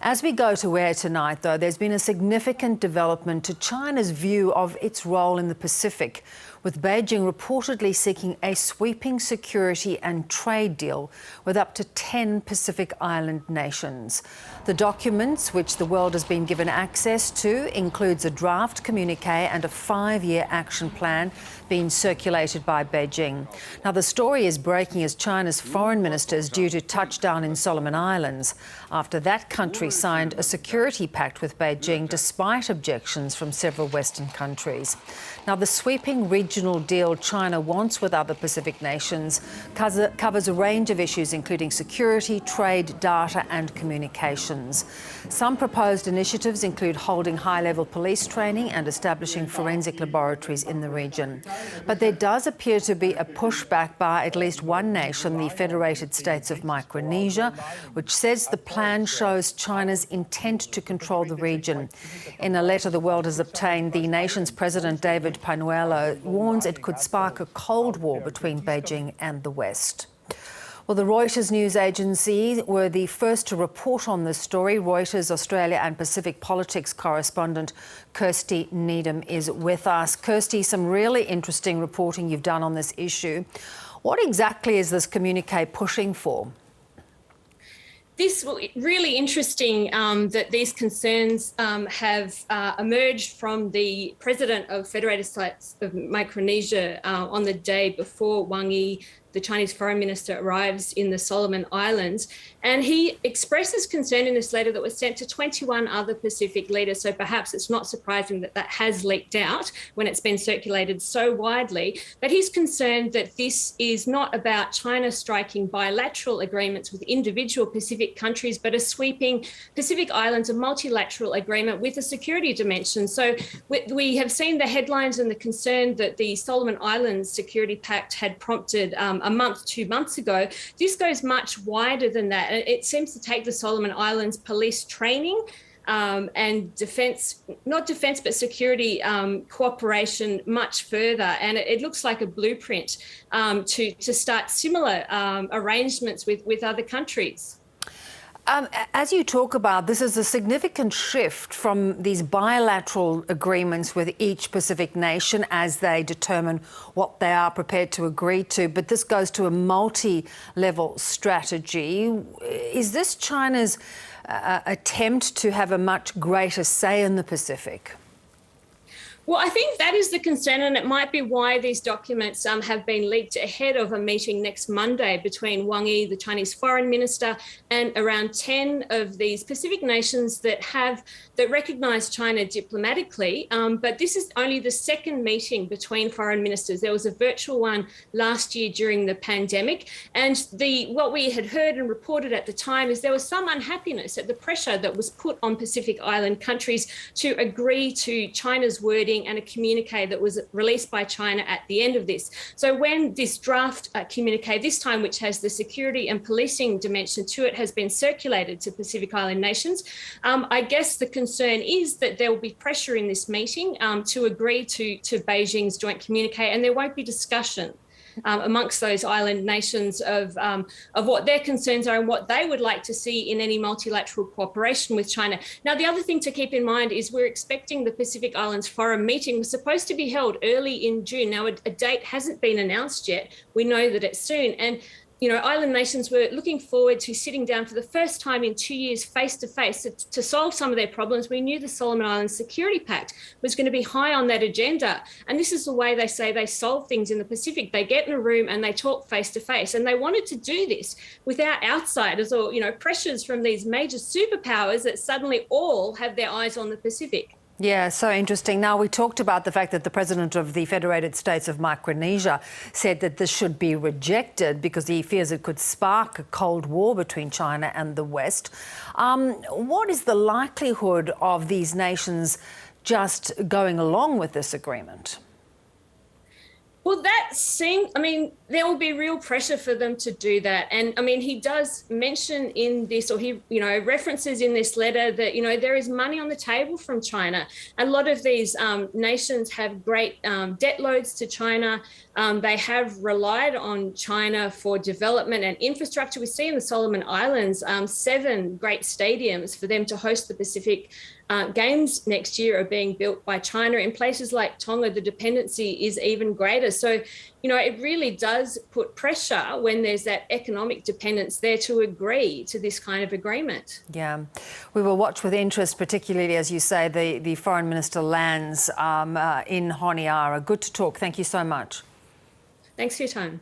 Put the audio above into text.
As we go to air tonight, though, there's been a significant development to China's view of its role in the Pacific, with Beijing reportedly seeking a sweeping security and trade deal with up to 10 Pacific Island nations. The documents, which the world has been given access to, includes a draft communique and a 5-year action plan being circulated by Beijing. Now, the story is breaking as China's foreign minister is due to touch down in Solomon Islands after that country signed a security pact with Beijing despite objections from several Western countries. Now, the sweeping regional deal China wants with other Pacific nations covers a range of issues including security, trade, data and communications. Some proposed initiatives include holding high-level police training and establishing forensic laboratories in the region. But there does appear to be a pushback by at least one nation, the Federated States of Micronesia, which says the plan shows China's intent to control the region. In a letter the world has obtained, the nation's president, David Panuelo, warns it could spark a Cold War between Beijing and the West. Well, the Reuters news agency were the first to report on this story. Reuters Australia and Pacific politics correspondent Kirsty Needham is with us. Kirsty, some really interesting reporting you've done on this issue. What exactly is this communique pushing for? This was really interesting that these concerns have emerged from the president of Federated States of Micronesia on the day before Wang Yi, the Chinese foreign minister, arrives in the Solomon Islands. And he expresses concern in this letter that was sent to 21 other Pacific leaders. So perhaps it's not surprising that that has leaked out when it's been circulated so widely. But he's concerned that this is not about China striking bilateral agreements with individual Pacific countries, but a sweeping Pacific Islands, a multilateral agreement with a security dimension. So we have seen the headlines and the concern that the Solomon Islands Security Pact had prompted a month, 2 months ago. This goes much wider than that. It seems to take the Solomon Islands police training and but security cooperation much further. And it looks like a blueprint to start similar arrangements with other countries. As you talk about, this is a significant shift from these bilateral agreements with each Pacific nation as they determine what they are prepared to agree to. But this goes to a multi-level strategy. Is this China's attempt to have a much greater say in the Pacific? Well, I think that is the concern, and it might be why these documents have been leaked ahead of a meeting next Monday between Wang Yi, the Chinese foreign minister, and around 10 of these Pacific nations that recognise China diplomatically. But this is only the second meeting between foreign ministers. There was a virtual one last year during the pandemic, and what we had heard and reported at the time is there was some unhappiness at the pressure that was put on Pacific Island countries to agree to China's wording and a communique that was released by China at the end of this. So when this draft communique, this time which has the security and policing dimension to it, has been circulated to Pacific Island nations, I guess the concern is that there will be pressure in this meeting to agree to Beijing's joint communique, and there won't be discussion amongst those island nations of what their concerns are and what they would like to see in any multilateral cooperation with China. Now, the other thing to keep in mind is we're expecting the Pacific Islands Forum meeting was supposed to be held early in June. Now, a date hasn't been announced yet. We know that it's soon. And island nations were looking forward to sitting down for the first time in 2 years face-to-face to solve some of their problems. We knew the Solomon Islands Security Pact was going to be high on that agenda. And this is the way they say they solve things in the Pacific. They get in a room and they talk face-to-face. And they wanted to do this without outsiders or, pressures from these major superpowers that suddenly all have their eyes on the Pacific. Yeah, so interesting. Now, we talked about the fact that the president of the Federated States of Micronesia said that this should be rejected because he fears it could spark a Cold War between China and the West. What is the likelihood of these nations just going along with this agreement? Well, there will be real pressure for them to do that. And I mean, he does mention in this, or he, references in this letter that, there is money on the table from China. A lot of these nations have great debt loads to China. They have relied on China for development and infrastructure. We see in the Solomon Islands 7 great stadiums for them to host the Pacific Games next year are being built by China. In places like Tonga, the dependency is even greater. So, it really does put pressure when there's that economic dependence there to agree to this kind of agreement. Yeah, we will watch with interest, particularly, as you say, the Foreign Minister lands in Honiara. Good to talk. Thank you so much. Thanks for your time.